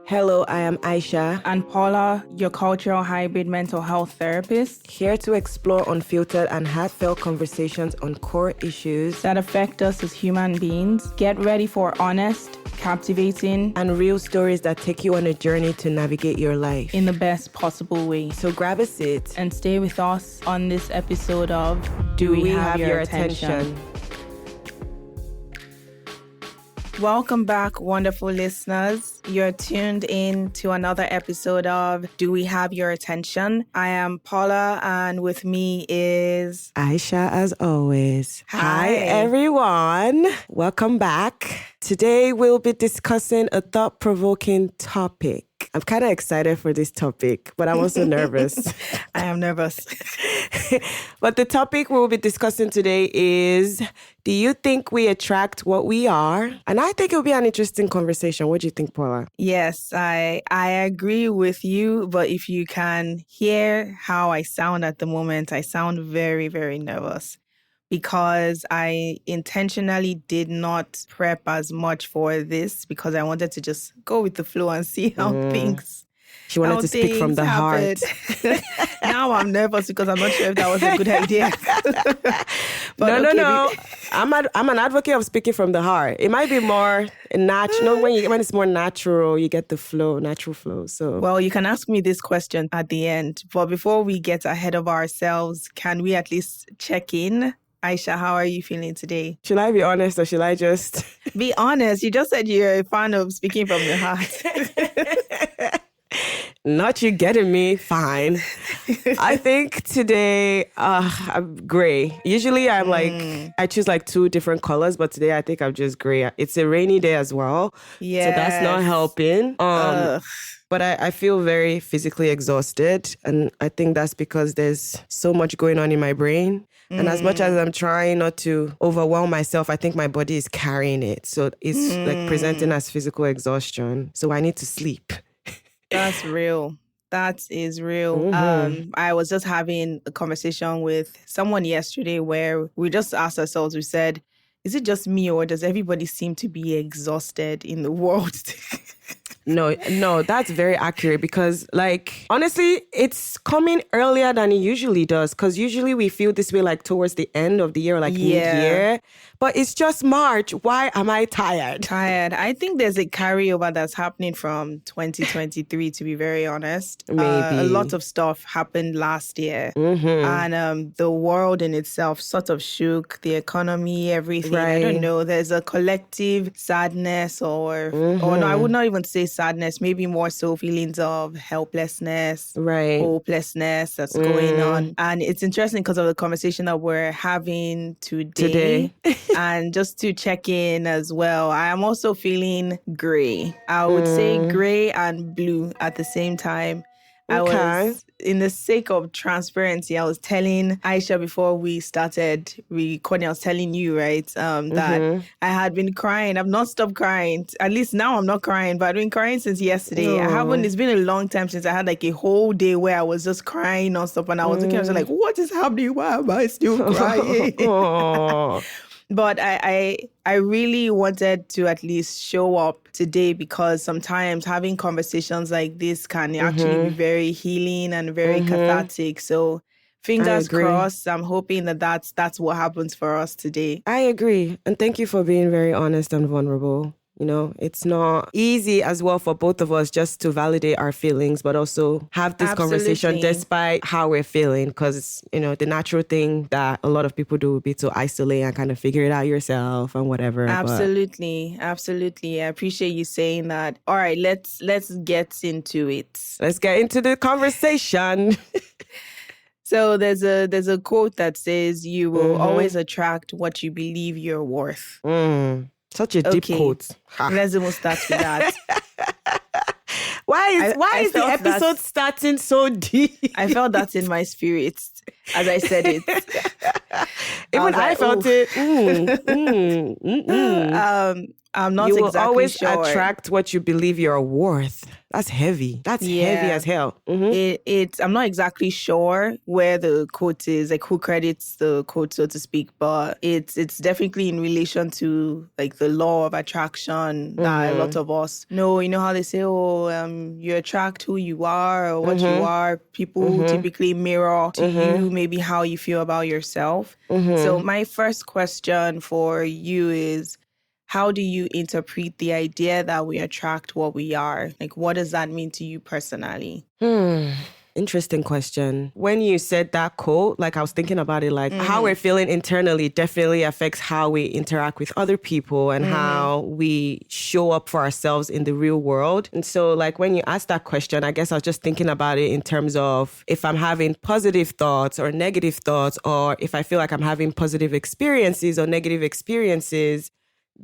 Hello, I am Aisha. And Paula, your cultural hybrid mental health therapist. Here to explore unfiltered and heartfelt conversations on core issues that affect us as human beings. Get ready for honest, captivating, and real stories that take you on a journey to navigate your life in the best possible way. So grab a seat and stay with us on this episode of Do We Have Your Attention? Welcome back, wonderful listeners. You're tuned in to another episode of Do We Have Your Attention? I am Paula, and with me is Aisha, as always. Hi, everyone. Welcome back. Today, we'll be discussing a thought-provoking topic. I'm kind of excited for this topic, but I'm also nervous. I am nervous. But the topic we'll be discussing today is, do you think we attract what we are? And I think it'll be an interesting conversation. What do you think, Paula? Yes, I agree with you. But if you can hear how I sound at the moment, I sound very, very nervous. Because I intentionally did not prep as much for this because I wanted to just go with the flow and see how things She wanted to speak from the heart. Now I'm nervous because I'm not sure if that was a good idea. No. I'm an advocate of speaking from the heart. It might be more natural. When it's more natural, you get the flow, natural flow. So, well, you can ask me this question at the end. But before we get ahead of ourselves, can we at least check in? Aisha, how are you feeling today? Should I be honest or should I just... Be honest. You just said you're a fan of speaking from the heart. Not you getting me. Fine. I think today I'm gray. Usually I'm I choose two different colors, but today I think I'm just gray. It's a rainy day as well. Yeah. So that's not helping. But I feel very physically exhausted. And I think that's because there's so much going on in my brain. And as much as I'm trying not to overwhelm myself, I think my body is carrying it. So it's presenting as physical exhaustion. So I need to sleep. That's real. That is real. Mm-hmm. I was just having a conversation with someone yesterday where we just asked ourselves, we said, is it just me or does everybody seem to be exhausted in the world? No, that's very accurate because, honestly, it's coming earlier than it usually does because usually we feel this way, towards the end of the year, mid-year. But it's just March. Why am I tired? I think there's a carryover that's happening from 2023, to be very honest. Maybe. A lot of stuff happened last year. Mm-hmm. And the world in itself sort of shook, the economy, everything. Right. I don't know. There's a collective sadness or no, I would not even say sadness, maybe more so feelings of helplessness, hopelessness that's going on. And it's interesting because of the conversation that we're having today. And just to check in as well, I am also feeling gray. I would say gray and blue at the same time. Okay. I was, in the sake of transparency, I was telling Aisha before we started recording, I was telling you, right, that I had been crying. I've not stopped crying. At least now I'm not crying, but I've been crying since yesterday. It's been a long time since I had a whole day where I was just crying nonstop. And I was looking, I was like, what is happening? Why am I still crying? But I really wanted to at least show up today because sometimes having conversations like this can actually be very healing and very cathartic. So fingers crossed, I'm hoping that that's what happens for us today. I agree. And thank you for being very honest and vulnerable. You know, it's not easy as well for both of us just to validate our feelings, but also have this conversation despite how we're feeling. Because, the natural thing that a lot of people do would be to isolate and kind of figure it out yourself and whatever. Absolutely. I appreciate you saying that. All right, let's get into it. Let's get into the conversation. So there's a quote that says, you will always attract what you believe you're worth. Such a deep quote. Let's even start with that. Why is the episode starting so deep? I felt that in my spirit as I said it. Even I felt it. I'm not you will exactly always sure. attract what you believe you're worth. That's heavy. That's heavy as hell. I'm not exactly sure where the quote is, like who credits the quote, so to speak, but it's definitely in relation to like the law of attraction that a lot of us know. You know how they say, you attract who you are or what you are. People typically mirror to you maybe how you feel about yourself. So my first question for you is, how do you interpret the idea that we attract what we are? Like, what does that mean to you personally? Interesting question. When you said that quote, like I was thinking about it, like how we're feeling internally definitely affects how we interact with other people and how we show up for ourselves in the real world. And so like when you asked that question, I guess I was just thinking about it in terms of if I'm having positive thoughts or negative thoughts, or if I feel like I'm having positive experiences or negative experiences,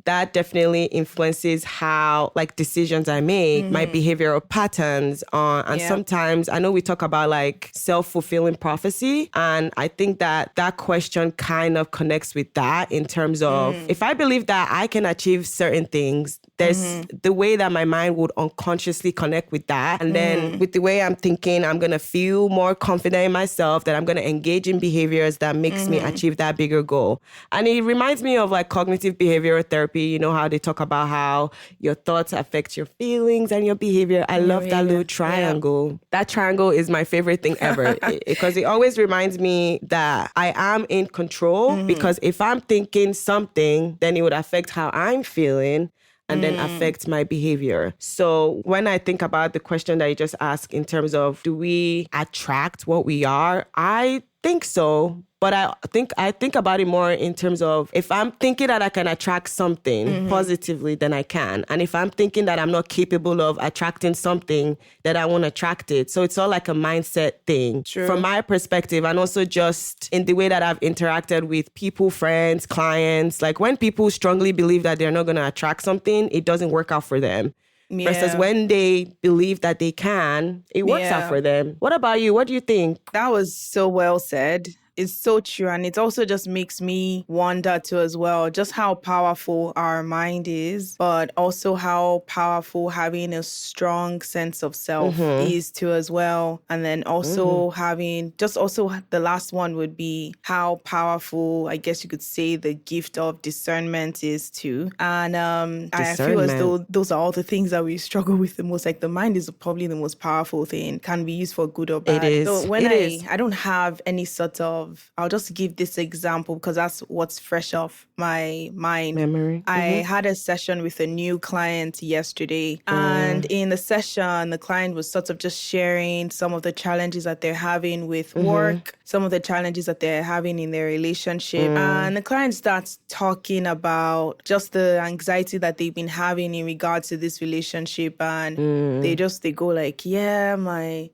that definitely influences how like decisions I make, my behavioral patterns. And sometimes I know we talk about like self-fulfilling prophecy. And I think that that question kind of connects with that in terms of if I believe that I can achieve certain things, there's the way that my mind would unconsciously connect with that. And then with the way I'm thinking, I'm going to feel more confident in myself, that I'm going to engage in behaviors that makes me achieve that bigger goal. And it reminds me of like cognitive behavioral therapy. You know how they talk about how your thoughts affect your feelings and your behavior. I love that little triangle. Yeah. That triangle is my favorite thing ever because it always reminds me that I am in control, because if I'm thinking something, then it would affect how I'm feeling and then affect my behavior. So when I think about the question that you just asked in terms of do we attract what we are, I think so. But I think about it more in terms of if I'm thinking that I can attract something positively, then I can. And if I'm thinking that I'm not capable of attracting something, then I won't attract it. So it's all like a mindset thing. True. From my perspective, and also just in the way that I've interacted with people, friends, clients. Like when people strongly believe that they're not going to attract something, it doesn't work out for them. Yeah. Versus when they believe that they can, it works out for them. What about you? What do you think? That was so well said. It's so true. And it also just makes me wonder too as well, just how powerful our mind is, but also how powerful having a strong sense of self is too as well. And then also having, just also the last one would be how powerful, I guess you could say, the gift of discernment is too. And I feel as though those are all the things that we struggle with the most. Like the mind is probably the most powerful thing, can be used for good or bad. It is. So when I don't have any sort of, I'll just give this example because that's what's fresh off my mind. Memory. I had a session with a new client yesterday, and in the session, the client was sort of just sharing some of the challenges that they're having with work, some of the challenges that they're having in their relationship. And the client starts talking about just the anxiety that they've been having in regards to this relationship. And they go like, yeah, my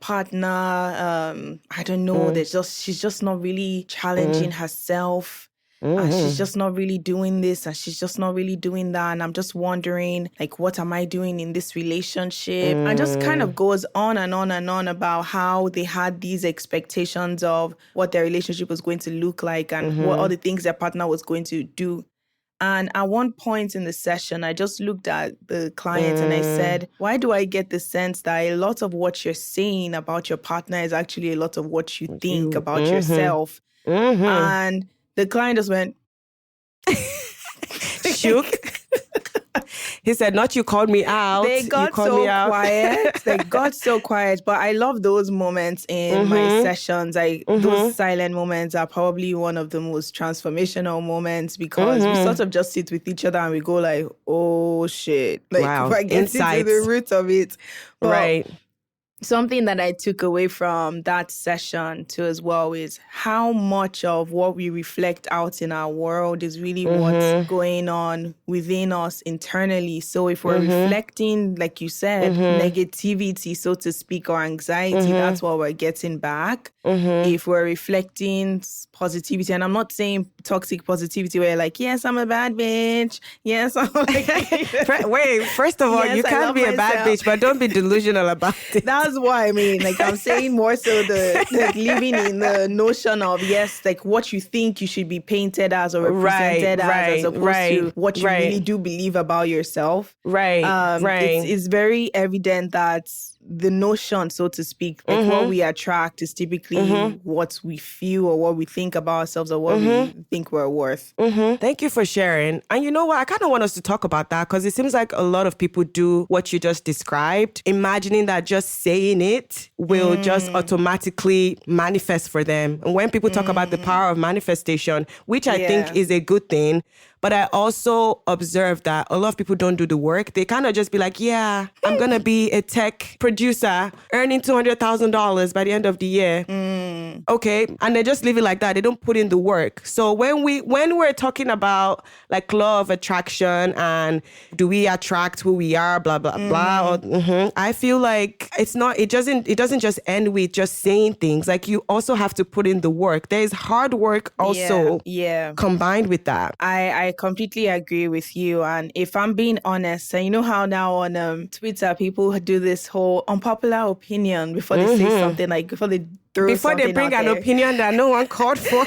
partner, I don't know, she's just not really challenging herself. And she's just not really doing this and she's just not really doing that. And I'm just wondering, like, what am I doing in this relationship? And just kind of goes on and on and on about how they had these expectations of what their relationship was going to look like and what all the things their partner was going to do. And at one point in the session, I just looked at the client and I said, why do I get the sense that a lot of what you're saying about your partner is actually a lot of what you think about yourself? And the client just went, shook. He said, not you called me out. They got so quiet. They got so quiet. But I love those moments in my sessions. Those silent moments are probably one of the most transformational moments because we sort of just sit with each other and we go like, oh, shit. Like, wow. we're getting to the root of it. But right. Something that I took away from that session too as well is how much of what we reflect out in our world is really what's going on within us internally. So if we're reflecting, like you said, negativity, so to speak, or anxiety, that's what we're getting back. If we're reflecting positivity, and I'm not saying toxic positivity where you're like, yes, I'm a bad bitch. Yes, I'm like... Wait, first of all, yes, you can't be a bad bitch, but don't be delusional about it. That's that's what I mean. Like, I'm saying more so the like living in the notion of, yes, like what you think you should be painted as or represented as opposed to what you really do believe about yourself. It's very evident that the notion, so to speak, like what we attract is typically what we feel or what we think about ourselves or what we think we're worth. Thank you for sharing. And you know what? I kind of want us to talk about that because it seems like a lot of people do what you just described, imagining that just saying it will just automatically manifest for them. And when people talk about the power of manifestation, which I think is a good thing, but I also observe that a lot of people don't do the work. They kind of just be like, yeah, I'm going to be a tech producer earning $200,000 by the end of the year. Okay. And they just leave it like that. They don't put in the work. So when we're talking about like law of attraction and do we attract who we are, blah, blah, blah. I feel like it doesn't just end with just saying things. Like you also have to put in the work. There is hard work also combined with that. I completely agree with you. And if I'm being honest, and you know how now on Twitter, people do this whole unpopular opinion before they say something, like before they bring an opinion that no one called for.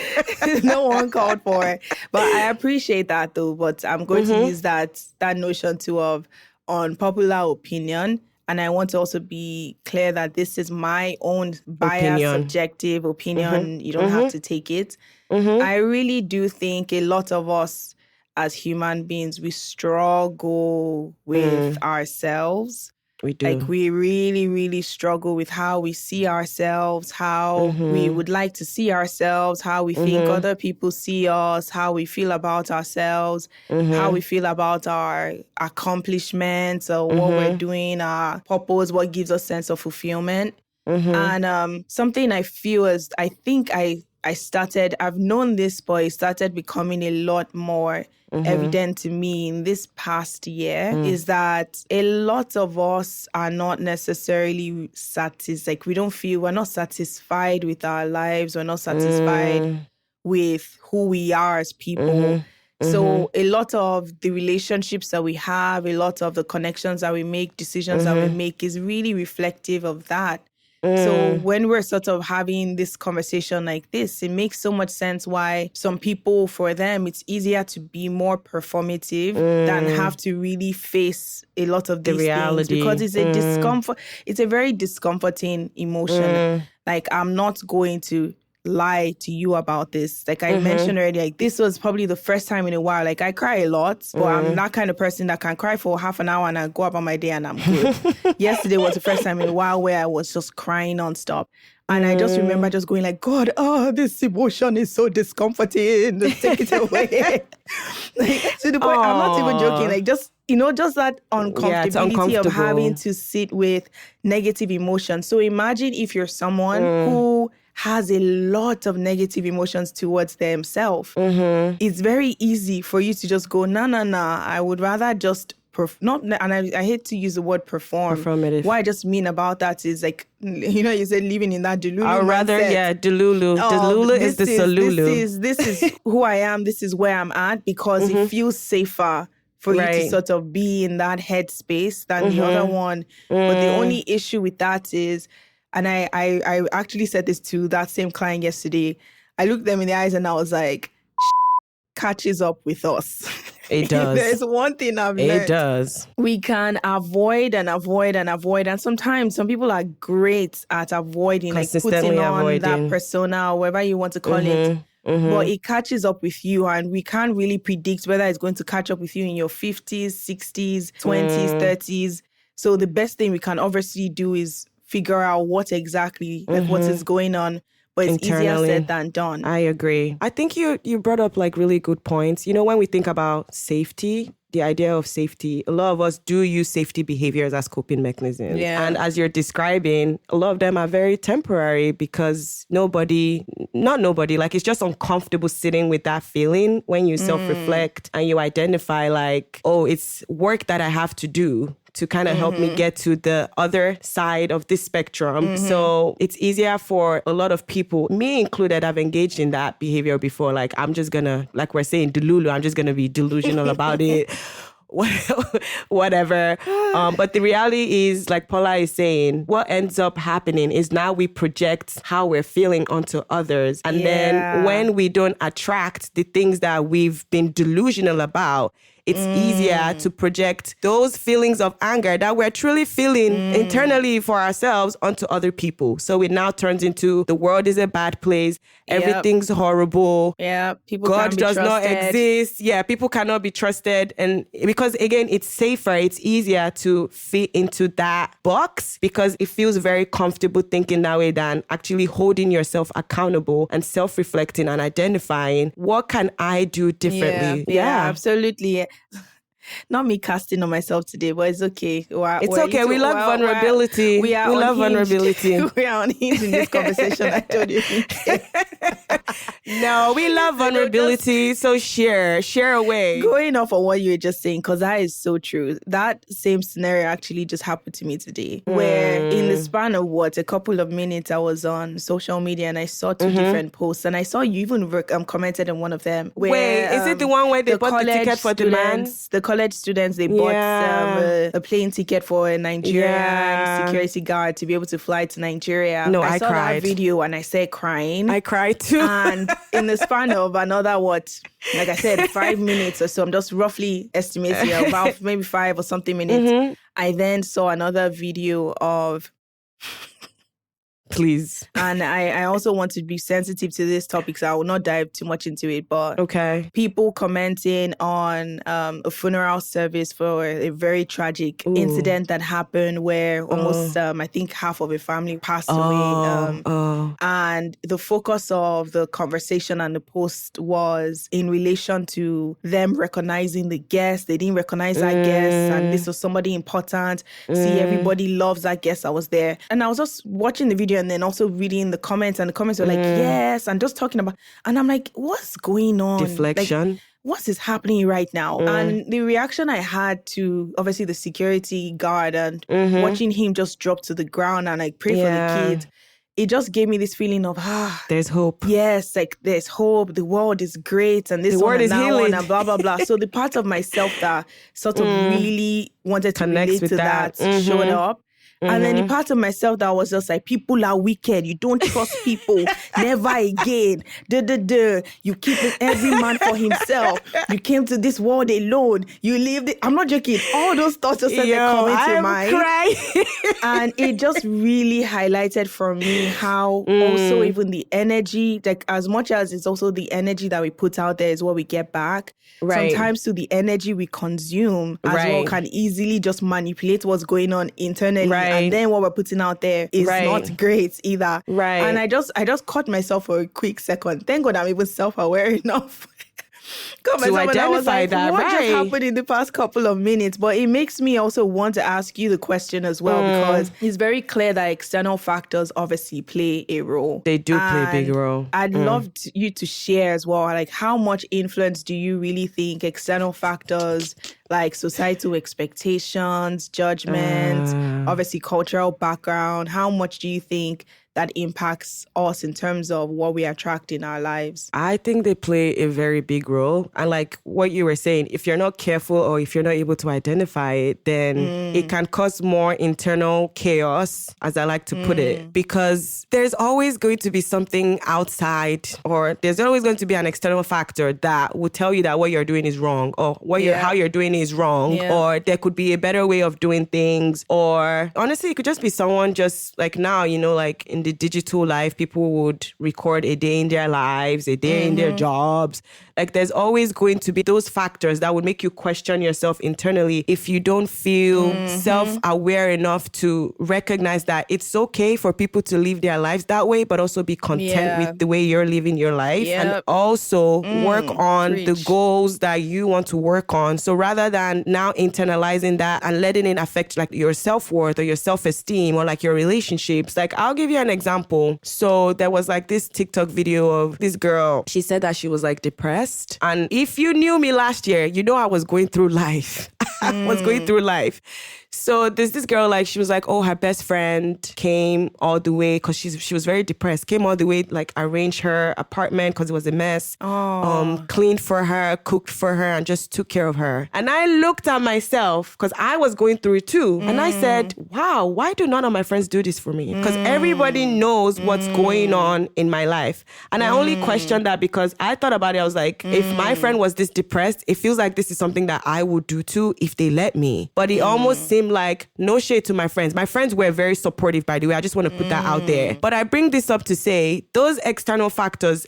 No one called for. But I appreciate that though. But I'm going to use that notion too of unpopular opinion. And I want to also be clear that this is my own biased, subjective opinion. You don't have to take it. I really do think a lot of us as human beings, we struggle with ourselves. We do. Like we really, really struggle with how we see ourselves, how we would like to see ourselves, how we think other people see us, how we feel about ourselves, how we feel about our accomplishments or what we're doing, our purpose, what gives us sense of fulfillment. And something I feel is, I think I've known this, but it started becoming a lot more evident to me in this past year is that a lot of us are not necessarily satisfied. Like we're not satisfied with our lives. We're not satisfied with who we are as people. So a lot of the relationships that we have, a lot of the connections that we make, decisions that we make is really reflective of that. So when we're sort of having this conversation like this, it makes so much sense why some people, for them, it's easier to be more performative than have to really face a lot of these things. Because it's a discomfort. It's a very discomforting emotion. Like, I'm not going to lie to you about this. Like I mentioned already, like this was probably the first time in a while. Like I cry a lot, but I'm that kind of person that can cry for half an hour and I go about my day and I'm good. Yesterday was the first time in a while where I was just crying nonstop. And I just remember just going like, God, this emotion is so discomforting. Just take it away. Like, to the point, I'm not even joking. Like just that uncomfortability of having to sit with negative emotions. So imagine if you're someone who has a lot of negative emotions towards themselves. It's very easy for you to just go, nah. I would rather just I hate to use the word performative. What I just mean about that is like, you said living in that Delulu I'd rather, Delulu. Delulu is the Solulu. This is who I am. This is where I'm at because it feels safer for you to sort of be in that headspace than the other one. But the only issue with that is, and I actually said this to that same client yesterday, I looked them in the eyes and I was like, catches up with us. It does. There's one thing I've learned. It does. We can avoid. And sometimes some people are great at avoiding, like putting on that persona or whatever you want to call it. But it catches up with you and we can't really predict whether it's going to catch up with you in your 50s, 60s, 20s, 30s. So the best thing we can obviously do is figure out what exactly, like what is going on. But it's easier said than done. I agree. I think you brought up like really good points. When we think about safety, the idea of safety, a lot of us do use safety behaviors as coping mechanisms. Yeah. And as you're describing, a lot of them are very temporary because like it's just uncomfortable sitting with that feeling when you self-reflect and you identify like, oh, it's work that I have to do to kind of help me get to the other side of this spectrum. So it's easier for a lot of people, me included, I've engaged in that behavior before. Like, I'm just gonna, like we're saying, Delulu, I'm just gonna be delusional about it. whatever. But the reality is, like Paula is saying, what ends up happening is now we project how we're feeling onto others. And then when we don't attract the things that we've been delusional about, it's easier to project those feelings of anger that we're truly feeling internally for ourselves onto other people. So it now turns into the world is a bad place. Everything's horrible. Yeah, people God can't be does not trusted. exist. Yeah, people cannot be trusted. And because, again, it's safer, it's easier to fit into that box because it feels very comfortable thinking that way than actually holding yourself accountable and self-reflecting and identifying what can I do differently. Yeah, absolutely. Not me casting on myself today, but it's okay. It's okay. We love vulnerability. We love vulnerability. We are unhinged in this conversation. I told you. No, we love vulnerability. So share away. Going off of what you were just saying, because that is so true. That same scenario actually just happened to me today, where in the span of a couple of minutes, I was on social media and I saw two different posts, and I saw you even commented on one of them. Where, wait, is it the one where they bought the ticket for the man? The college students, they bought a plane ticket for a Nigerian security guard to be able to fly to Nigeria. No, I saw cried. That video and I said crying. I cried too. And in the span of another, like I said, 5 minutes or so, I'm just roughly estimating about maybe 5 or something minutes. I then saw another video of... Please. And I also want to be sensitive to this topic, so I will not dive too much into it. But people commenting on a funeral service for a very tragic incident that happened where almost, I think, half of a family passed away. And the focus of the conversation and the post was in relation to them recognizing the guest. They didn't recognize that guest, and this was somebody important. See, everybody loves that guest that was there. And I was just watching the video and then also reading the comments, and the comments were like, yes, and just talking about, and I'm like, what's going on? Deflection. Like, what is happening right now? And the reaction I had to, obviously, the security guard and watching him just drop to the ground and like pray for the kid, it just gave me this feeling of, there's hope. Yes, like there's hope. The world is great. And this the world is healing. And blah, blah, blah. So the part of myself that sort of really wanted to relate to that showed up. And then the part of myself that was just like, people are wicked. You don't trust people. Never again. You keep every man for himself. You came to this world alone. You lived it. I'm not joking. All those thoughts just started coming to mind. Crying. And it just really highlighted for me how also even the energy, like as much as it's also the energy that we put out there is what we get back. Right. Sometimes to the energy we consume as well can easily just manipulate what's going on internally. Right. And then what we're putting out there is not great either. Right. And I just caught myself for a quick second. Thank God I'm even self-aware enough to identify that. What just happened in the past couple of minutes? But it makes me also want to ask you the question as well, because it's very clear that external factors obviously play a role. They do play a big role. I'd love you to share as well, like how much influence do you really think external factors like societal expectations, judgments, obviously cultural background, how much do you think that impacts us in terms of what we attract in our lives? I think they play a very big role. And like what you were saying, if you're not careful or if you're not able to identify it, then it can cause more internal chaos, as I like to put it, because there's always going to be something outside, or there's always going to be an external factor that will tell you that what you're doing is wrong, or how you're doing is wrong, or there could be a better way of doing things, or honestly, it could just be someone just like now, like in the digital life, people would record a day in their lives, a day in their jobs. Like there's always going to be those factors that would make you question yourself internally if you don't feel self-aware enough to recognize that it's okay for people to live their lives that way, but also be content with the way you're living your life, and also work on the goals that you want to work on. So rather than now internalizing that and letting it affect like your self-worth or your self-esteem or like your relationships, like I'll give you an example. So there was like this TikTok video of this girl. She said that she was like depressed. And if you knew me last year, I was going through life. I was going through life. So there's this girl, like, she was like, oh, her best friend came all the way because she was very depressed, came all the way, like, arranged her apartment because it was a mess, cleaned for her, cooked for her, and just took care of her. And I looked at myself because I was going through it too. And I said, wow, why do none of my friends do this for me? Because everybody knows what's going on in my life. And I only questioned that because I thought about it. I was like, if my friend was this depressed, it feels like this is something that I would do too if they let me. But it almost seemed like, no shade to my friends. My friends were very supportive, by the way. I just want to put that out there. But I bring this up to say those external factors,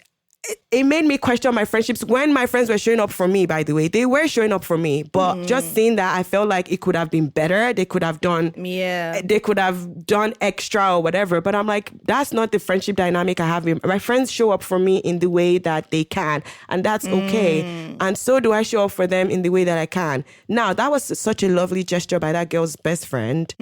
it made me question my friendships. When my friends were showing up for me, by the way, they were showing up for me. But just seeing that, I felt like it could have been better. They could have done extra or whatever. But I'm like, that's not the friendship dynamic I have. My friends show up for me in the way that they can. And that's okay. And so do I show up for them in the way that I can. Now, that was such a lovely gesture by that girl's best friend.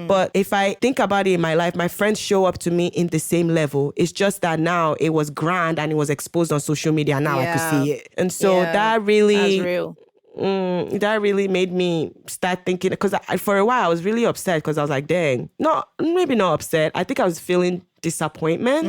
But if I think about it in my life, my friends show up to me in the same level. It's just that now it was grand and it was exposed on social media. Now I could see it. And so that really... That's real. That really made me start thinking, because for a while I was really upset because I was like, dang, maybe not upset. I think I was feeling disappointment.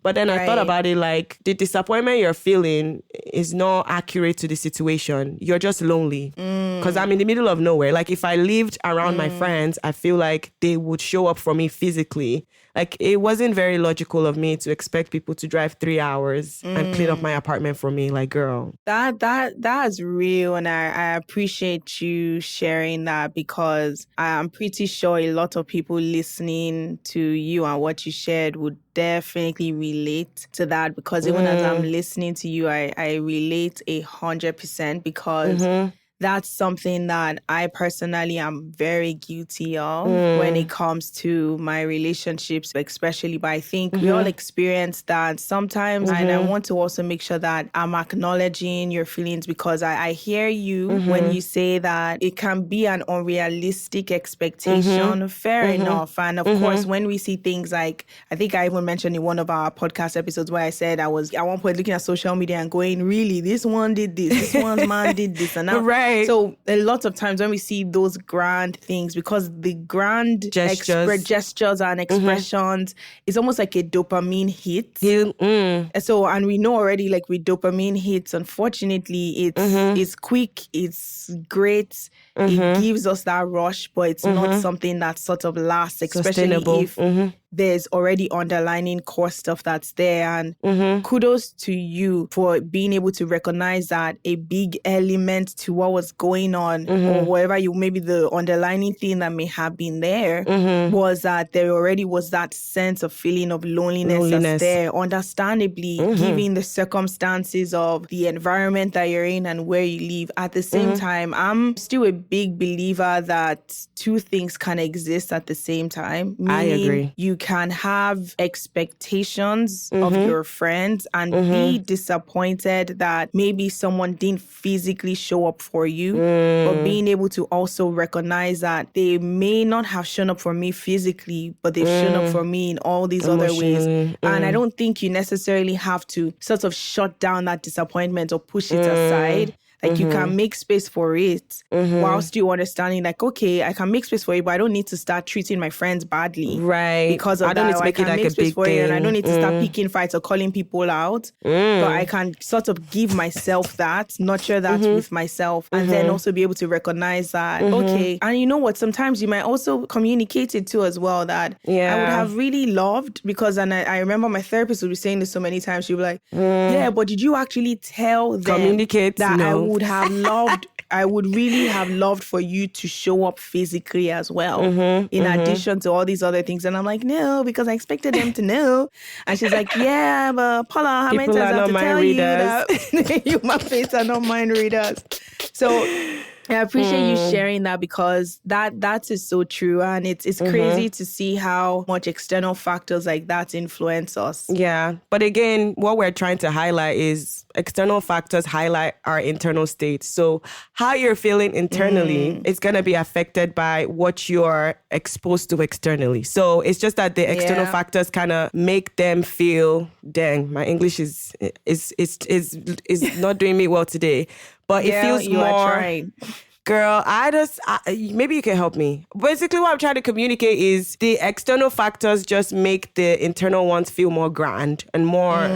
But then I thought about it, like, the disappointment you're feeling is not accurate to the situation. You're just lonely. Because I'm in the middle of nowhere. Like, if I lived around my friends, I feel like they would show up for me physically. Like, it wasn't very logical of me to expect people to drive 3 hours and clean up my apartment for me. Like, girl. That's real. And I appreciate you sharing that, because I'm pretty sure a lot of people listening to you and what you shared would definitely relate to that, because even as I'm listening to you, I relate 100%, because that's something that I personally am very guilty of when it comes to my relationships, especially. But I think we all experience that sometimes. And I want to also make sure that I'm acknowledging your feelings, because I hear you when you say that it can be an unrealistic expectation. Fair enough. And of course, when we see things like, I think I even mentioned in one of our podcast episodes where I said I was at one point looking at social media and going, really, this one did this one's man did this. And now, right. So a lot of times when we see those grand things, because the grand gestures and expressions, it's almost like a dopamine hit. And we know already, like, with dopamine hits, unfortunately, it's quick, it's great. It gives us that rush, but it's not something that sort of lasts, especially if there's already underlining core stuff that's there. And kudos to you for being able to recognize that a big element to what was going on, or whatever maybe the underlining thing that may have been there, was that there already was that sense of feeling of loneliness. That's there, understandably, given the circumstances of the environment that you're in and where you live. At the same time, I'm still a big believer that two things can exist at the same time. Meaning, I agree. You can have expectations of your friends and be disappointed that maybe someone didn't physically show up for you, but being able to also recognize that they may not have shown up for me physically, but they've shown up for me in all these other ways. And I don't think you necessarily have to sort of shut down that disappointment or push it aside. Like, you can make space for it while still understanding, like, okay, I can make space for it, but I don't need to start treating my friends badly. Right. Because of I don't that. need to make it like a big thing. And I don't need to start picking fights or calling people out. But I can sort of give myself that, nurture that with myself, and then also be able to recognize that, okay. And you know what? Sometimes you might also communicate it too as well, that I would have really loved, because, and I remember my therapist would be saying this so many times, she'd be like, yeah, but did you actually tell them communicate that no. I would really have loved for you to show up physically as well, in addition to all these other things. And I'm like, no, because I expected them to know. And she's like, yeah, but Paula, how many times I have to tell you that human faces are not mind readers? So I appreciate you sharing that, because that is so true. And it's crazy to see how much external factors like that influence us. Yeah. But again, what we're trying to highlight is external factors highlight our internal state. So how you're feeling internally is going to be affected by what you're exposed to externally. So it's just that the external factors kind of make them feel, dang, my English is not doing me well today. But it feels more Girl, maybe you can help me. Basically, what I'm trying to communicate is the external factors just make the internal ones feel more grand and more,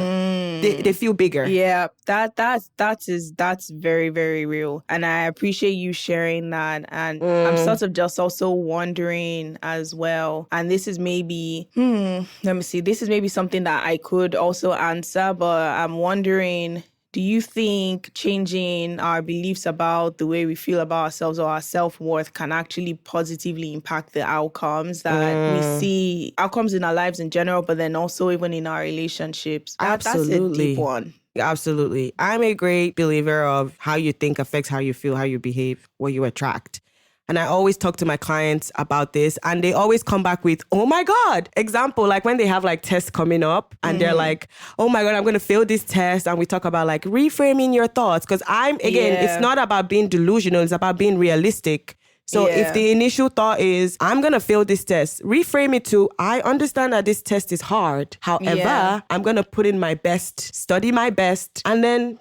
they feel bigger. Yeah, that's very, very real. And I appreciate you sharing that. And I'm sort of just also wondering as well. And this is maybe, let me see, this is maybe something that I could also answer, but I'm wondering, do you think changing our beliefs about the way we feel about ourselves or our self-worth can actually positively impact the outcomes that we see, outcomes in our lives in general, but then also even in our relationships? Absolutely. That's a deep one. Absolutely. I'm a great believer of how you think affects how you feel, how you behave, what you attract. And I always talk to my clients about this, and they always come back with, oh my God. Example, like when they have like tests coming up and they're like, oh my God, I'm going to fail this test. And we talk about like reframing your thoughts. Because it's not about being delusional. It's about being realistic. So if the initial thought is, I'm going to fail this test, reframe it to, I understand that this test is hard. However, I'm going to put in my best, study my best, and then,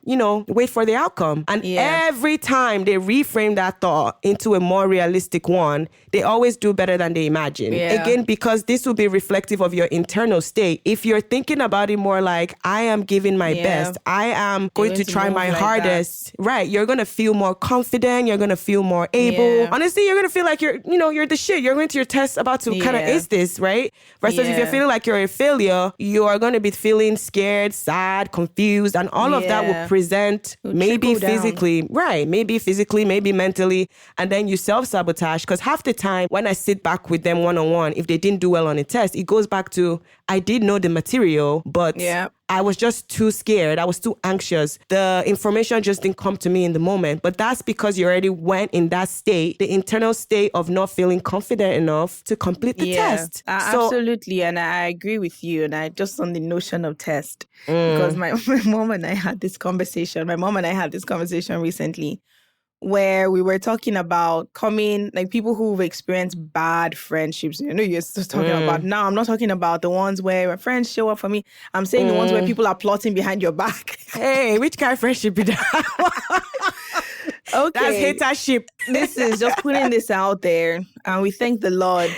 wait for the outcome. And every time they reframe that thought into a more realistic one, they always do better than they imagine. Yeah. Again, because this will be reflective of your internal state. If you're thinking about it more like, I am giving my best, I am going to try my hardest, right? You're going to feel more confident. You're going to feel more able. Honestly, you're going to feel like you're the shit. You're going to your test about to kind of ace this, right? Versus if you're feeling like you're a failure, you are going to be feeling scared, sad, confused, and all of that will present maybe physically, right? Maybe physically, maybe mentally, and then you self-sabotage. Because half the time when I sit back with them one-on-one, if they didn't do well on a test, it goes back to, I did know the material, but I was just too scared. I was too anxious. The information just didn't come to me in the moment. But that's because you already went in that state, the internal state of not feeling confident enough to complete the test. Absolutely. And I agree with you. And I just on the notion of test, because my mom and I had this conversation. My mom and I had this conversation recently, where we were talking about people who've experienced bad friendships. You're just talking about now. I'm not talking about the ones where my friends show up for me. I'm saying the ones where people are plotting behind your back. Hey, which kind of friendship is that? Okay. That's hatership. This is just putting this out there. And we thank the Lord.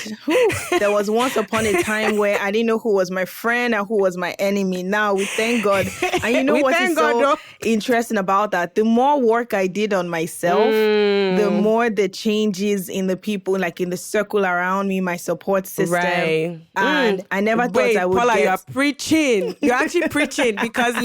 There was once upon a time where I didn't know who was my friend and who was my enemy. Now we thank God. And you know what is so interesting about that? The more work I did on myself, the more the changes in the people, like in the circle around me, my support system. Right. And I never thought I would Paula, you're preaching. You're actually preaching because,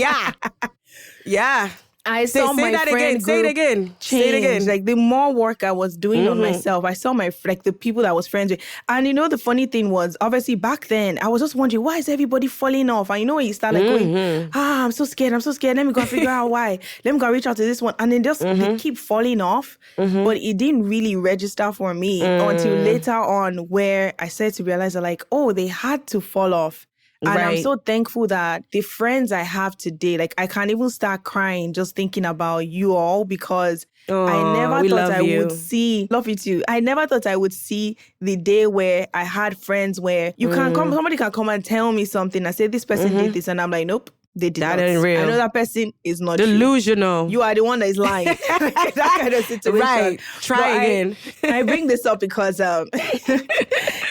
I saw my friend Say it again. Change. Like the more work I was doing on myself, I saw the people that I was friends with. And the funny thing was, obviously back then, I was just wondering, why is everybody falling off? And when you start going, I'm so scared. Let me go figure out why. Let me go reach out to this one. And then they keep falling off. But it didn't really register for me until later on, where I started to realize that they had to fall off. And I'm so thankful that the friends I have today, I can't even start crying just thinking about you all, because I never thought I would see, love you too. I never thought I would see the day where I had friends where you can come, somebody can come and tell me something and say, this person did this. And I'm like, nope. They did that. Ain't real. I know that person is not delusional. You are the one that is lying. That kind of situation. Right. Try again. I bring this up because this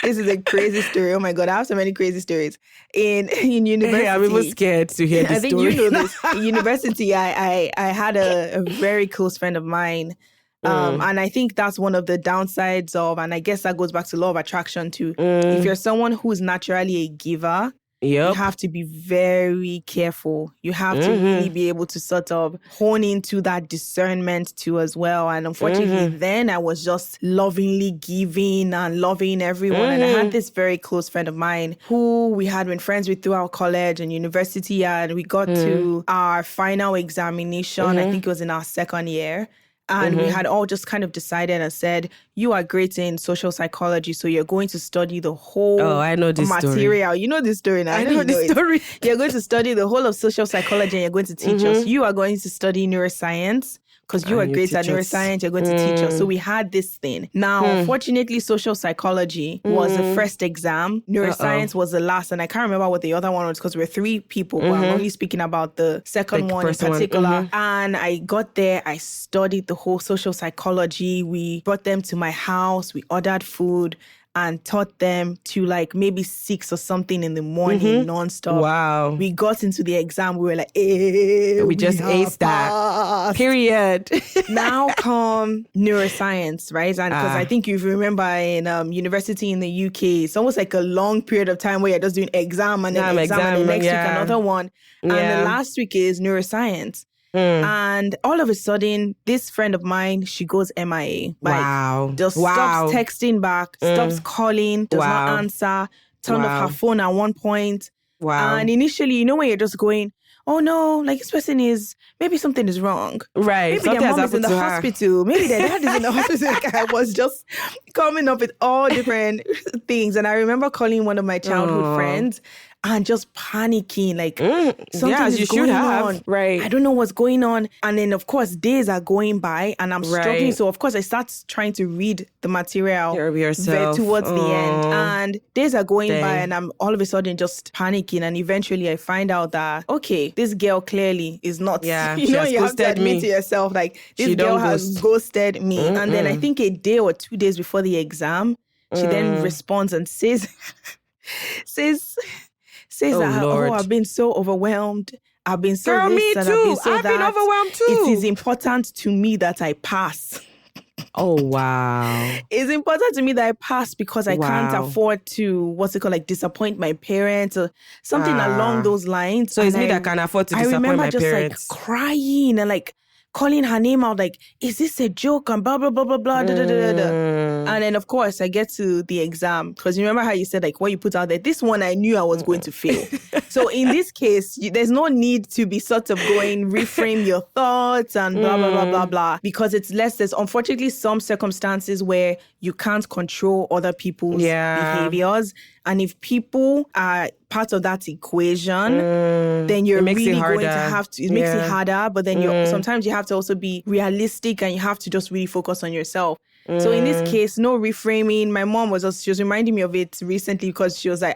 is a crazy story. Oh my God, I have so many crazy stories. In university, I'm even scared to hear this story. I think you know this. In university, I had a very close friend of mine. And I think that's one of the downsides of, and I guess that goes back to law of attraction too. If you're someone who's naturally a giver, you have to be very careful. You have to really be able to sort of hone into that discernment too as well. And unfortunately, then I was just lovingly giving and loving everyone. And I had this very close friend of mine who we had been friends with throughout college and university. And we got to our final examination. I think it was in our second year. And we had all just kind of decided and said, you are great in social psychology, so you're going to study the whole material. Story. You know this story now. I know this story. You're going to study the whole of social psychology and you're going to teach us. You are going to study neuroscience. because you are great at neuroscience, you're going to teach us. So we had this thing. Now, unfortunately, social psychology was the first exam. Neuroscience was the last. And I can't remember what the other one was because we're 3 people. But I'm only speaking about the second one in particular. And I got there. I studied the whole social psychology. We brought them to my house. We ordered food and taught them to like maybe 6 or something in the morning nonstop. Wow. We got into the exam. We were like, we just aced that. Period. Now come neuroscience, right? And because I think you remember in university in the UK, it's almost like a long period of time where you're just doing exam and then exam and then next week another one. And the last week is neuroscience. And all of a sudden, this friend of mine, she goes MIA. Like, just stops texting back, stops calling, does not answer, turned off her phone at one point. And initially, you know when you're just going, oh no, like this person is, maybe something is wrong. Right. Maybe their mom is in the hospital. Maybe their dad is in the hospital. Like, I was just coming up with all different things. And I remember calling one of my childhood friends and just panicking, like something is going on. Right. I don't know what's going on. And then, of course, days are going by and I'm struggling. So, of course, I start trying to read the material towards the end. And days are going by and I'm all of a sudden just panicking. And eventually I find out that, okay, this girl clearly is not, you know, you have to admit to yourself, like, this girl has ghosted me. And then I think a day or 2 days before the exam, she then responds and says that, I've been so overwhelmed. I've been so Girl, me too. I've been overwhelmed too. It is important to me that I pass. Oh, wow. It's important to me that I pass because I can't afford to, disappoint my parents or something along those lines. So it's me that can afford to disappoint my parents. I remember just like crying and like calling her name out, like, is this a joke? And blah, blah, blah, blah, blah, da, da, da, da. And then, of course, I get to the exam. Because you remember how you said, like, what you put out there, this one I knew I was going to fail. So in this case, there's no need to be sort of going, reframe your thoughts and blah, blah, blah, blah, blah. Because it's less, there's unfortunately some circumstances where you can't control other people's behaviors. And if people are part of that equation, then you're really going to have to, it makes it harder, but then sometimes you have to also be realistic and you have to just really focus on yourself. So in this case, no reframing. My mom she was reminding me of it recently because she was like,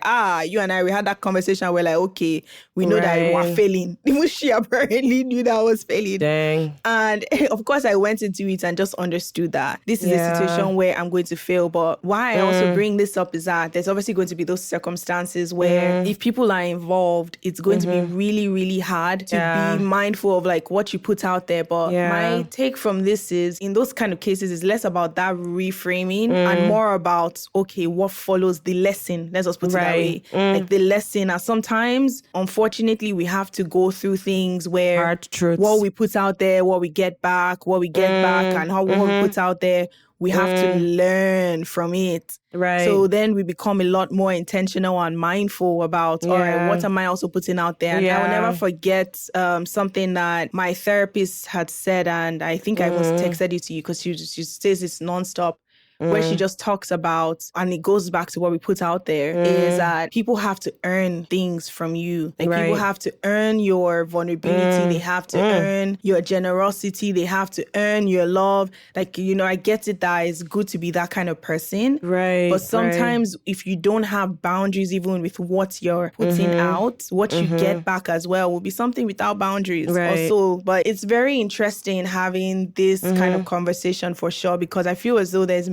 you and I, we had that conversation. We're like, okay, we know that you are failing. Even she apparently knew that I was failing. Dang. And of course, I went into it and just understood that this is a situation where I'm going to fail. But why I also bring this up is that there's obviously going to be those circumstances where if people are involved, it's going to be really, really hard to be mindful of like what you put out there. But my take from this is, in those kind of cases, is less about that reframing and more about, okay, what follows the lesson? Let's just put it that way. Like the lesson. And sometimes, unfortunately, we have to go through things where hard truths. What we put out there, what we get back, what we get back, and how what we put out there, we have to learn from it. Right. So then we become a lot more intentional and mindful about, all right, what am I also putting out there? And I will never forget something that my therapist had said, and I think I was texted it to you because she says it's nonstop. Where she just talks about, and it goes back to what we put out there, is that people have to earn things from you. Like people have to earn your vulnerability. They have to earn your generosity. They have to earn your love. Like, you know, I get it that it's good to be that kind of person. Right. But sometimes if you don't have boundaries, even with what you're putting out, what you get back as well will be something without boundaries. Right. Also, but it's very interesting having this kind of conversation for sure, because I feel as though there's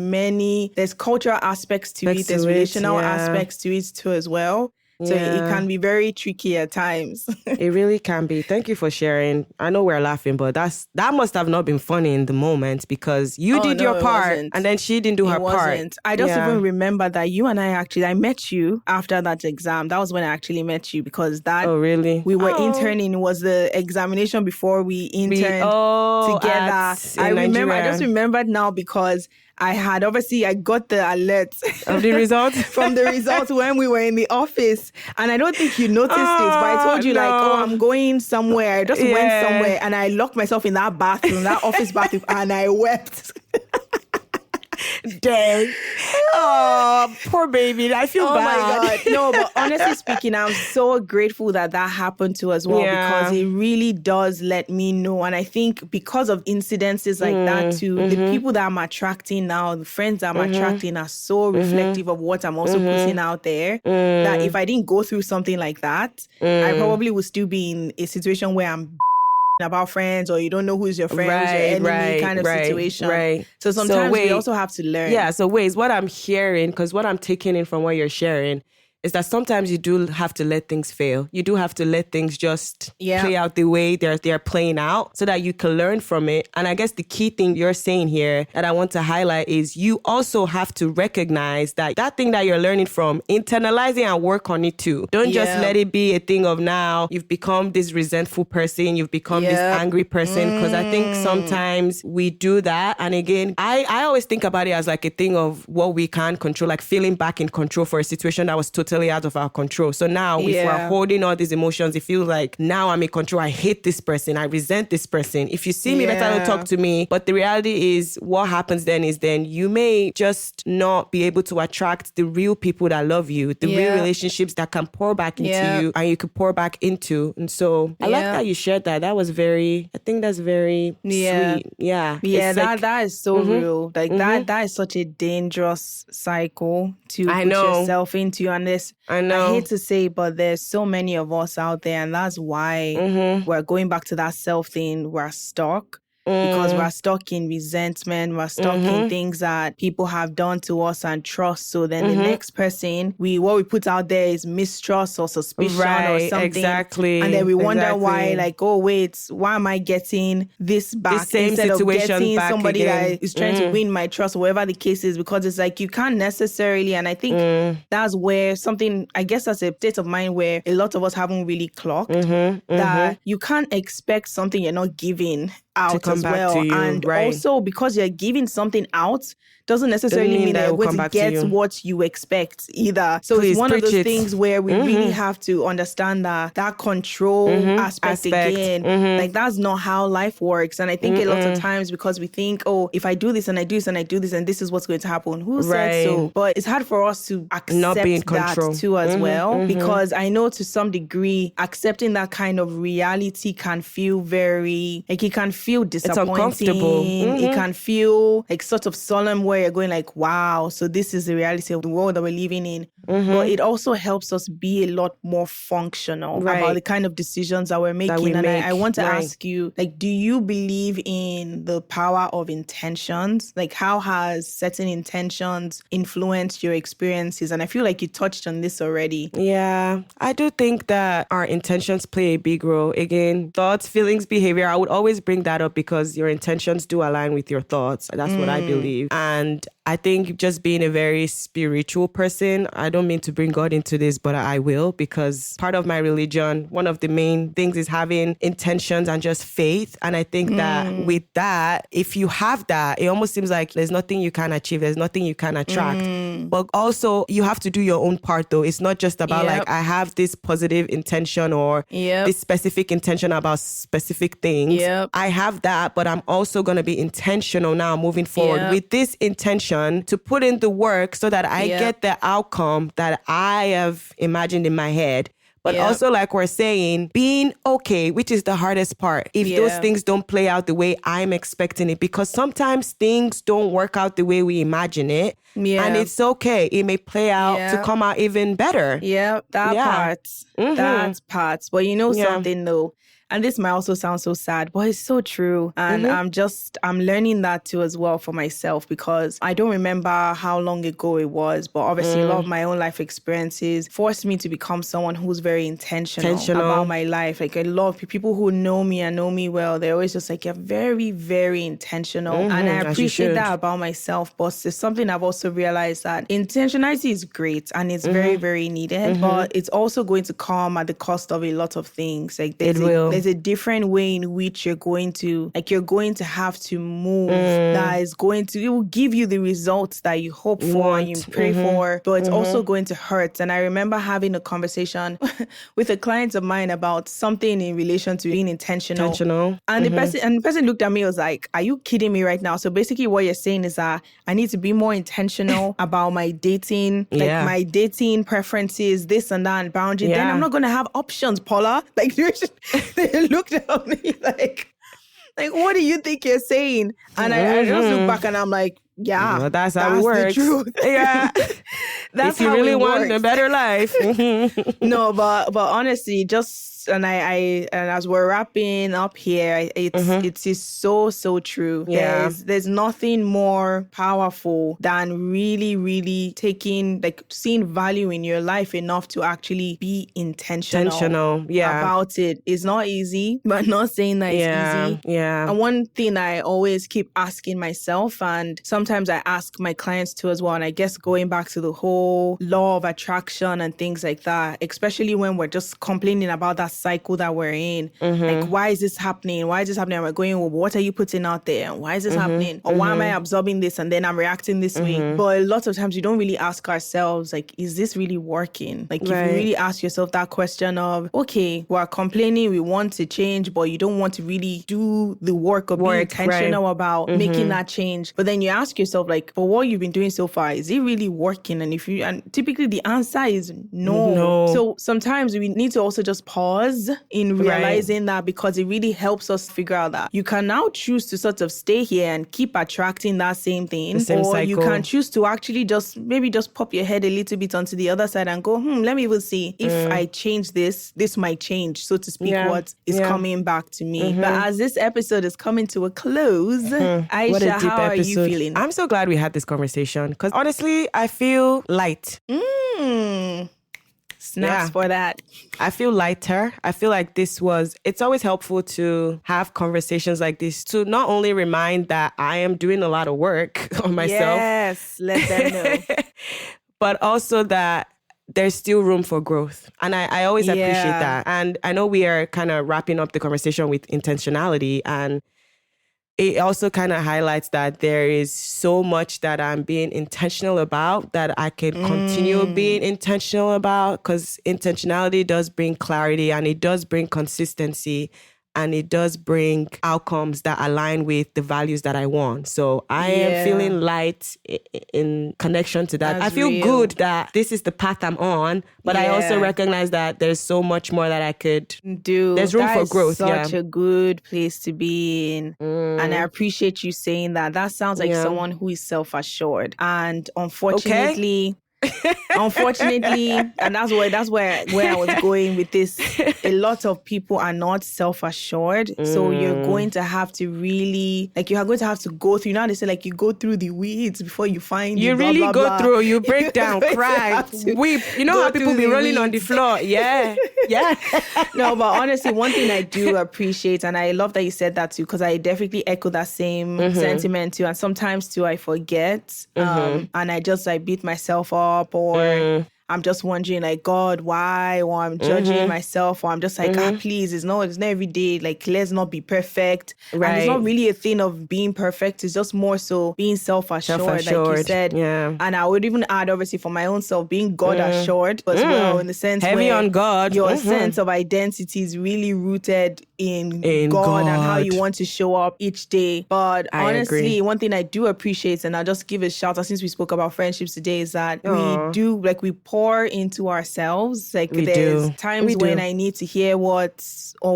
cultural aspects to it, there's relational aspects to it too as well. So it can be very tricky at times. It really can be. Thank you for sharing. I know we're laughing, but that must have not been funny in the moment because you did your part and then she didn't do her part. I just even remember that you and I met you after that exam. That was when I actually met you because that... Oh, really? We were interning. It was the examination before we interned together. I just remembered now because I got the alert of the results from the results when we were in the office. And I don't think you noticed it, but I told you I'm going somewhere. I just went somewhere and I locked myself in that bathroom, that office bathroom, and I wept. Dang. Oh, poor baby. I feel bad. Oh my God. No, but honestly speaking, I'm so grateful that happened to as well, because it really does let me know. And I think because of incidences like that too, the people that I'm attracting now, the friends that I'm attracting are so reflective of what I'm also putting out there, that if I didn't go through something like that, I probably would still be in a situation where I'm about friends, or you don't know who's your friend, who's your enemy kind of situation. Right. So sometimes we also have to learn. Yeah, so wait, what I'm hearing, because what I'm taking in from what you're sharing is that sometimes you do have to let things fail. You do have to let things just play out the way they're playing out, so that you can learn from it. And I guess the key thing you're saying here that I want to highlight is you also have to recognize that thing that you're learning from, internalize it and work on it too. Don't just let it be a thing of now you've become this resentful person, you've become this angry person. Because I think sometimes we do that. And again, I always think about it as like a thing of what we can't control, like feeling back in control for a situation that was totally out of our control. So now if we're holding all these emotions, it feels like now I'm in control. I hate this person. I resent this person. If you see me, better don't talk to me. But the reality is what happens then is you may just not be able to attract the real people that love you, the real relationships that can pour back into you and you could pour back into. And so I like that you shared that. That was I think that's very sweet. Yeah. Yeah, that is so real. Like that is such a dangerous cycle to put yourself into. And I hate to say, but there's so many of us out there, and that's why we're going back to that self thing. We're stuck. Because we're stuck in resentment, we're stuck in things that people have done to us and trust. So then the next person, what we put out there is mistrust or suspicion or something. Exactly. And then we wonder why, like, oh wait, why am I getting this back instead of getting somebody that is trying to win my trust, or whatever the case is? Because it's like you can't necessarily, and I think that's where something, I guess that's a state of mind where a lot of us haven't really clocked, that you can't expect something you're not giving out as well. And also because you're giving something out doesn't necessarily mean that you're going to get what you expect either. So it's one of those things where we really have to understand that control aspect again. Like that's not how life works. And I think a lot of times because we think, oh, if I do this and I do this and I do this and this is what's going to happen. Who said so? But it's hard for us to accept not be in control. That too as well. Because I know to some degree accepting that kind of reality can feel very, like it can feel disappointing. It's uncomfortable. It can feel like sort of solemn where you're going like, wow, so this is the reality of the world that we're living in. But it also helps us be a lot more functional about the kind of decisions that we're making. I want to ask you, like, do you believe in the power of intentions? Like, how has setting intentions influenced your experiences? And I feel like you touched on this already. Yeah, I do think that our intentions play a big role. Again, thoughts, feelings, behavior. I would always bring that up because your intentions do align with your thoughts. That's what I believe. And I think just being a very spiritual person, I don't mean to bring God into this, but I will, because part of my religion, one of the main things is having intentions and just faith. And I think that with that, if you have that, it almost seems like there's nothing you can achieve. There's nothing you can attract. But also you have to do your own part though. It's not just about like, I have this positive intention or this specific intention about specific things. I have that, but I'm also going to be intentional now moving forward with this intention to put in the work so that I get the outcome that I have imagined in my head. But also, like we're saying, being okay, which is the hardest part, if those things don't play out the way I'm expecting it, because sometimes things don't work out the way we imagine it. And it's okay. It may play out to come out even better. That part. But you know something though, and this might also sound so sad, but it's so true. And I'm learning that too as well for myself, because I don't remember how long ago it was, but obviously a lot of my own life experiences forced me to become someone who's very intentional about my life. Like a lot of people who know me and know me well, they're always just like, you're very, very intentional. And I appreciate that about myself. But it's something I've also realized that intentionality is great and it's very, very needed, but it's also going to come at the cost of a lot of things. Like there's there's a different way in which you're going to have to move that is going to, it will give you the results that you hope for and you pray for, but it's also going to hurt. And I remember having a conversation with a client of mine about something in relation to being intentional. And the person looked at me and was like, are you kidding me right now? So basically what you're saying is that I need to be more intentional about my dating, like my dating preferences, this and that, and boundaries. Then I'm not going to have options, Paula. Like, they looked at me like, what do you think you're saying? And I just look back and I'm like, yeah, that's how it works. The truth. Yeah. That's if you how really it want works. a better life. No, but honestly, and as we're wrapping up here, it is so true. Yeah. There's nothing more powerful than really, really seeing value in your life enough to actually be intentional about it. It's not easy, but not saying that it's easy. Yeah. And one thing I always keep asking myself, and sometimes I ask my clients too as well, and I guess going back to the whole law of attraction and things like that, especially when we're just complaining about that cycle that we're in. Like, why is this happening? Why is this happening? And we're going, well, what are you putting out there? And why is this happening? Or why am I absorbing this and then I'm reacting this way? But a lot of times we don't really ask ourselves, like, is this really working? Like, if you really ask yourself that question of, okay, we're complaining, we want to change, but you don't want to really do the work of being intentional about making that change. But then you ask yourself, like, for what you've been doing so far, is it really working? And typically the answer is no. So sometimes we need to also just pause in realizing that, because it really helps us figure out that you can now choose to sort of stay here and keep attracting that same thing, or you can choose to actually just pop your head a little bit onto the other side and go, let me even see if I change this might change, so to speak, what is coming back to me. But as this episode is coming to a close, Aisha, how are you feeling? I'm so glad we had this conversation, because honestly, I feel light. Snaps for that. I feel lighter. I feel like it's always helpful to have conversations like this to not only remind that I am doing a lot of work on myself. Yes, let them know. But also that there's still room for growth. And I always appreciate that. And I know we are kind of wrapping up the conversation with intentionality, and it also kind of highlights that there is so much that I'm being intentional about that I can continue being intentional about, because intentionality does bring clarity and it does bring consistency and it does bring outcomes that align with the values that I want. So I am feeling light in connection to that. I feel good that this is the path I'm on, but I also recognize that there's so much more that I could do. There's room for growth. Such a good place to be in. And I appreciate you saying that. That sounds like someone who is self-assured. And unfortunately... Unfortunately, and that's where I was going with this. A lot of people are not self-assured, so you're going to have to really, you are going to have to go through. You know, they say you go through the weeds before you find. You blah, really blah, go blah. through. You break down, cry, weep. You know how people be rolling on the floor. Yeah. No, but honestly, one thing I do appreciate, and I love that you said that too, because I definitely echo that same sentiment too. And sometimes too, I forget, and I just beat myself up. Or I'm just wondering, God, why? Or I'm judging myself, or I'm just please, it's not every day. Let's not be perfect. Right. And it's not really a thing of being perfect. It's just more so being self-assured, like you said. Yeah. And I would even add, obviously, for my own self, being God-assured as well, in the sense heavy where on God. Your sense of identity is really rooted in God and how you want to show up each day. But honestly, agree. One thing I do appreciate, and I'll just give a shout out since we spoke about friendships today, is that we pour into ourselves. There's times when I need to hear or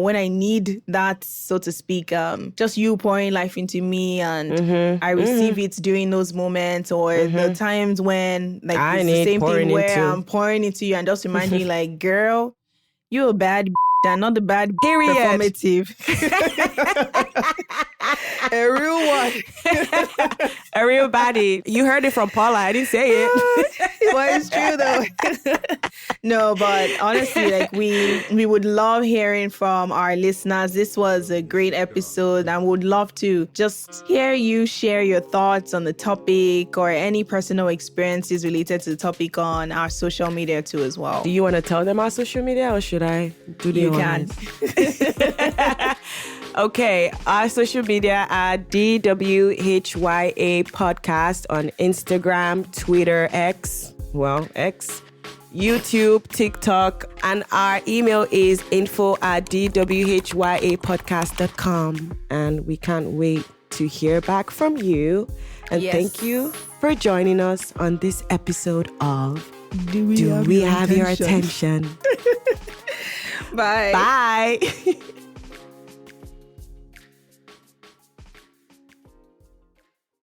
when I need that, so to speak, just you pouring life into me, and I receive it during those moments, or the times when it's the same thing where I'm pouring into you and just reminding you, girl, you're a bad and not the bad performative. A real one. A real baddie. You heard it from Paula. I didn't say it. Well, it's true though. No, but honestly, like we would love hearing from our listeners. This was a great episode and would love to just hear you share your thoughts on the topic or any personal experiences related to the topic on our social media too as well. Do you want to tell them our social media or should I do the honors? Can. Okay, our social media are DWHYA Podcast on Instagram, Twitter, X, YouTube, TikTok, and our email is info@dwhyapodcast.com. And we can't wait to hear back from you. And thank you for joining us on this episode of Do We Have Your Attention? Bye. Bye.